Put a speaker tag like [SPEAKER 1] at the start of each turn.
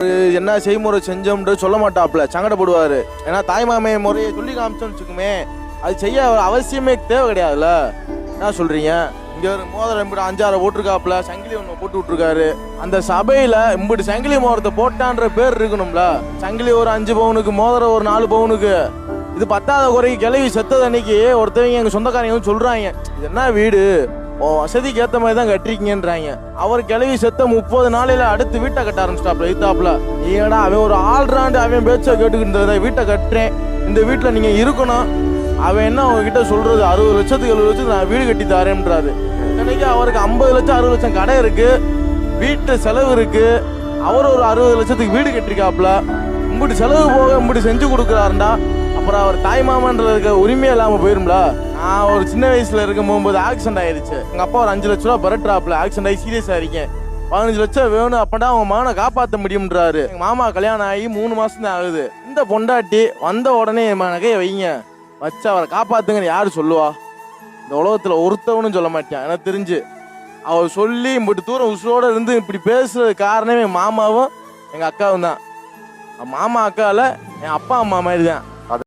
[SPEAKER 1] என்ன செய்முறை செஞ்சோம்ன்ற சொல்ல மாட்டாப்புல, சங்கடப்படுவாரு. ஏன்னா தாய்மாமே முறையை சொல்லி காமிச்சோன்னு வச்சுக்குமே, அது செய்ய அவசியமே தேவை கிடையாதுல்ல. என்ன சொல்றீங்க? இங்க ஒரு மோதிரம் இம்பிட்டு 5-6 போட்டிருக்காப்புல, சங்கிலி ஒன்று போட்டு விட்டுருக்காரு. அந்த சபையில இம்பிட்டு சங்கிலி மோதிரத்தை போட்டான்ற பேர் இருக்கணும்ல. சங்கிலி ஒரு 5 பவுனுக்கு, மோதிரம் ஒரு 4 பவுனுக்கு. இது 10வது குறைக்கு கிளவி செத்தது அன்னைக்கு ஒருத்தவங்க எங்க சொந்தக்காரங்க சொல்றாங்க, இது என்ன வீடு, வசதிக்கு ஏத்த மாதிரி தான் கட்டிருக்கீங்கன்றாங்க. அவர் கிளவி செத்த 30 நாளையில அடுத்து வீட்டை கட்ட ஆரம்பிச்சிட்டாப்ல. எய்தாப்புல ஏடா அவன் ஒரு ஆல்ராண்டு அவன் பேச்ச கேட்டுக்கிட்டு வீட்டை கட்டுறேன், இந்த வீட்டுல நீங்க இருக்கணும். அவன் என்ன அவங்ககிட்ட சொல்றது, 60 லட்சத்துக்கு 70 லட்சத்துக்கு நான் வீடு கட்டி தரேன்றாரு. இன்னைக்கு அவருக்கு 50 லட்சம் 60 லட்சம் கடை இருக்கு, வீட்டு செலவு இருக்கு. அவர் ஒரு 60 லட்சத்துக்கு வீடு கட்டிருக்காப்புல. இம்புட்டு செலவு போக இம்புட்டு செஞ்சு கொடுக்குறாருண்டா, அப்புறம் அவர் தாய் மாமன்றதுக்கு உரிமையே இல்லாம போயிரும்ல. நான் ஒரு சின்ன வயசுல இருக்கும் போகும்போது ஆக்சிடென்ட் ஆயிருச்சு. எங்க அப்பா ஒரு 5 லட்ச ரூபா பெறட்ராப்ல, ஆக்சிடென்ட் ஆகி சீரியஸா இருக்கேன். 15 லட்சம் வேணும், அப்படா அவங்க மகனை காப்பாற்ற முடியும்ன்றாரு. எங்க மாமா கல்யாணம் ஆகி 3 மாசம் தான் ஆகுது. இந்த பொண்டாட்டி வந்த உடனே நகையை வைங்க, வச்சு அவரை காப்பாத்துங்கன்னு யாரு சொல்லுவா? இந்த உலகத்துல ஒருத்தவனும் சொல்ல மாட்டான் எனக்கு தெரிஞ்சு. அவர் சொல்லி இப்படி தூரம் உசுரோட இருந்து இப்படி பேசுறது காரணமே என் மாமாவும் எங்க அக்காவும் தான். மாமா அக்கால என் அப்பா அம்மா மாதிரி தான்.